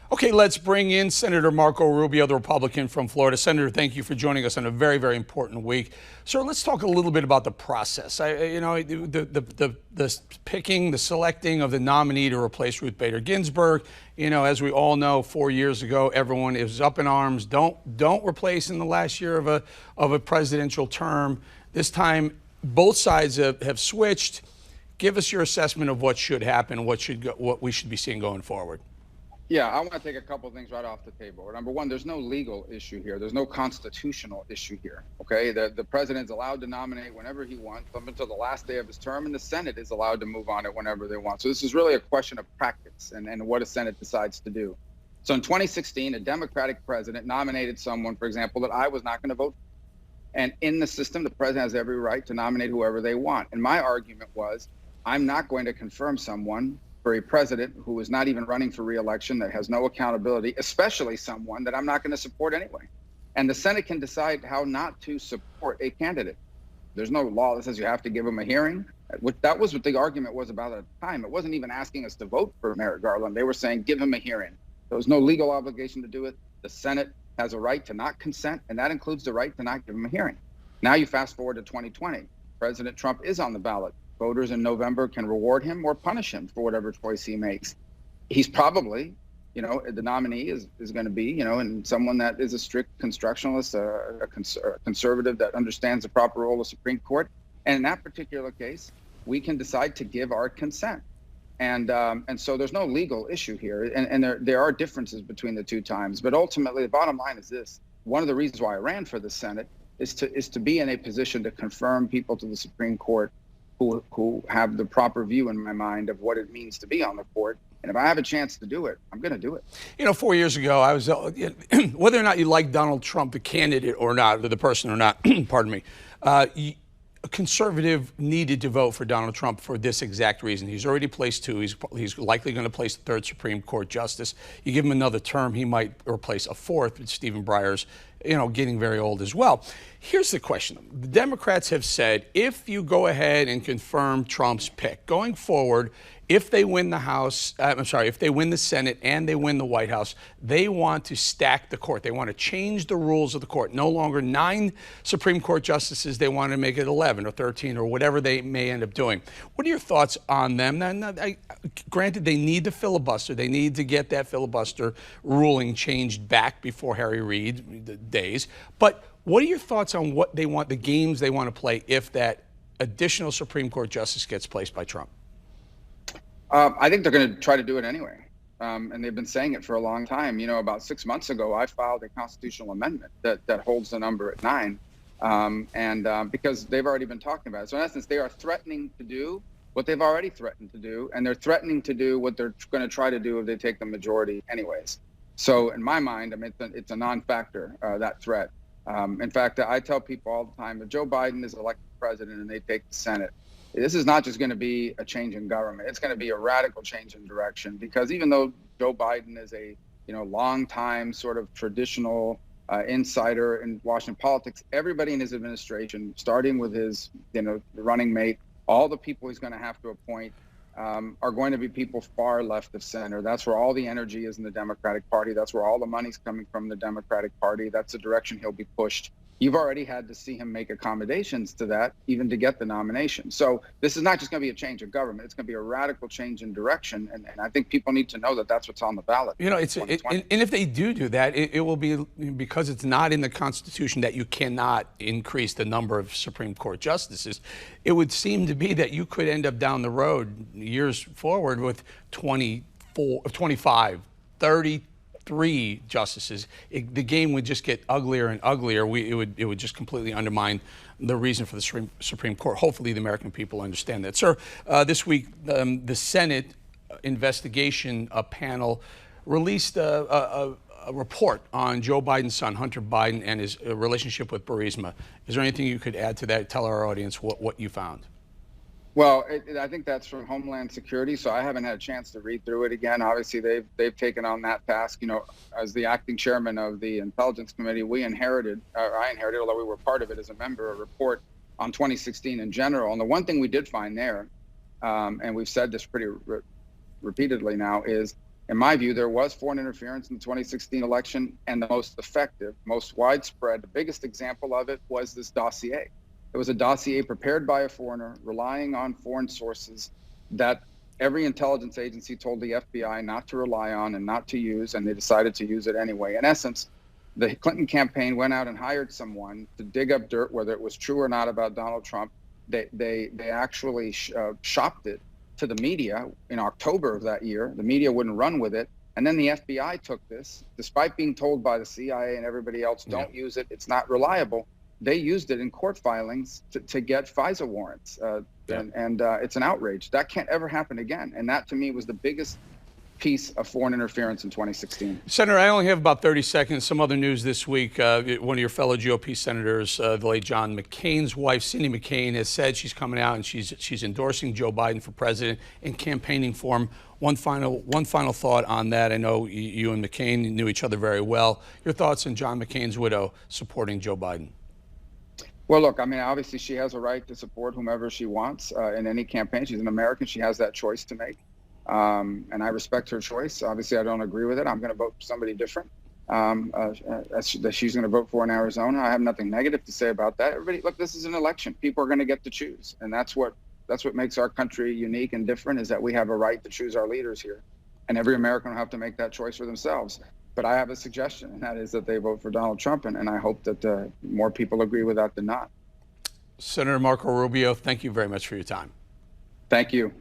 Okay, let's bring in Senator Marco Rubio, the Republican from Florida. Senator, thank you for joining us on a very, very important week. Sir, let's talk a little bit about the process. The picking, the selecting of the nominee to replace Ruth Bader Ginsburg. As we all know, 4 years ago, everyone is up in arms. Don't replace in the last year of a presidential term. This time, both sides have switched. Give us your assessment of what should happen, what we should be seeing going forward. Yeah, I want to take a couple of things right off the table. Number one, there's no legal issue here. There's no constitutional issue here. Okay, the president's allowed to nominate whenever he wants up until the last day of his term, and the Senate is allowed to move on it whenever they want. So this is really a question of practice and what a Senate decides to do. So in 2016, a Democratic president nominated someone, for example, that I was not going to vote for. And in the system, the president has every right to nominate whoever they want. And my argument was, I'm not going to confirm someone for a president who is not even running for re-election, that has no accountability, especially someone that I'm not going to support anyway. And the Senate can decide how not to support a candidate. There's no law that says you have to give them a hearing. That was what the argument was about at the time. It wasn't even asking us to vote for Merrick Garland. They were saying, give him a hearing. There was no legal obligation to do it. The Senate has a right to not consent, and that includes the right to not give him a hearing. Now you fast forward to 2020. President Trump is on the ballot. Voters in November can reward him or punish him for whatever choice he makes. He's probably, the nominee is going to be, and someone that is a strict constructionalist, a conservative that understands the proper role of the Supreme Court. And in that particular case, we can decide to give our consent. And so there's no legal issue here. And there are differences between the two times. But ultimately, the bottom line is this. One of the reasons why I ran for the Senate is to be in a position to confirm people to the Supreme Court who have the proper view in my mind of what it means to be on the court. And if I have a chance to do it, I'm going to do it. 4 years ago, I was, whether or not you like Donald Trump, the candidate or not, or the person or not, pardon me, a conservative needed to vote for Donald Trump for this exact reason. He's already placed two. He's likely going to place the third Supreme Court justice. You give him another term, he might replace a fourth. Stephen Breyer's, getting very old as well. Here's the question. The Democrats have said, if you go ahead and confirm Trump's pick, going forward, if they win the House, if they win the Senate and they win the White House, they want to stack the court. They want to change the rules of the court. No longer 9 Supreme Court justices. They want to make it 11 or 13 or whatever they may end up doing. What are your thoughts on them? Now, granted, they need the filibuster. They need to get that filibuster ruling changed back before Harry Reid days. But what are your thoughts on what they want, the games they want to play if that additional Supreme Court justice gets placed by Trump? I think they're going to try to do it anyway. And they've been saying it for a long time. About 6 months ago, I filed a constitutional amendment that holds the number at 9. Because they've already been talking about it. So in essence, they are threatening to do what they've already threatened to do. And they're threatening to do what they're going to try to do if they take the majority anyways. So in my mind, it's a non-factor, that threat. In fact, I tell people all the time, if Joe Biden is elected president and they take the Senate, this is not just going to be a change in government. It's going to be a radical change in direction, because even though Joe Biden is a long time sort of traditional insider in Washington politics, everybody in his administration, starting with his running mate, all the people he's going to have to appoint are going to be people far left of center. That's where all the energy is in the Democratic Party. That's where all the money's coming from the Democratic Party. That's the direction he'll be pushed. You've already had to see him make accommodations to that, even to get the nomination. So this is not just going to be a change of government. It's going to be a radical change in direction. And I think people need to know that that's what's on the ballot. And if they do that, it will be because it's not in the Constitution that you cannot increase the number of Supreme Court justices. It would seem to be that you could end up down the road years forward with 24, 25, 30, 3 justices. The game would just get uglier and uglier. It would just completely undermine the reason for the Supreme Court. Hopefully the American people understand that. Sir, this week, the Senate investigation panel released a report on Joe Biden's son, Hunter Biden, and his relationship with Burisma. Is there anything you could add to that? Tell our audience what you found. Well, I think that's from Homeland Security, so I haven't had a chance to read through it again. Obviously, they've taken on that task. As the acting chairman of the Intelligence Committee, I inherited, although we were part of it as a member, a report on 2016 in general. And the one thing we did find there, and we've said this pretty repeatedly now, is In my view, there was foreign interference in the 2016 election, and the most effective, most widespread, the biggest example of it was this dossier. It was a dossier prepared by a foreigner, relying on foreign sources that every intelligence agency told the FBI not to rely on and not to use, and they decided to use it anyway. In essence, the Clinton campaign went out and hired someone to dig up dirt, whether it was true or not, about Donald Trump. They actually shopped it to the media in October of that year. The media wouldn't run with it. And then the FBI took this, despite being told by the CIA and everybody else, don't use it, it's not reliable. They used it in court filings to get FISA warrants. It's an outrage. That can't ever happen again. And that, to me, was the biggest piece of foreign interference in 2016. Senator, I only have about 30 seconds. Some other news this week. One of your fellow GOP senators, the late John McCain's wife, Cindy McCain, has said she's coming out and she's endorsing Joe Biden for president in campaigning form. One final thought on that. I know you and McCain knew each other very well. Your thoughts on John McCain's widow supporting Joe Biden? Well, look, I mean, obviously she has a right to support whomever she wants in any campaign. She's an American. She has that choice to make. And I respect her choice. Obviously, I don't agree with it. I'm going to vote for somebody different that she's going to vote for in Arizona. I have nothing negative to say about that. Everybody, look, this is an election. People are going to get to choose. And that's what makes our country unique and different, is that we have a right to choose our leaders here. And every American will have to make that choice for themselves. But I have a suggestion, and that is that they vote for Donald Trump. And I hope that more people agree with that than not. Senator Marco Rubio, thank you very much for your time. Thank you.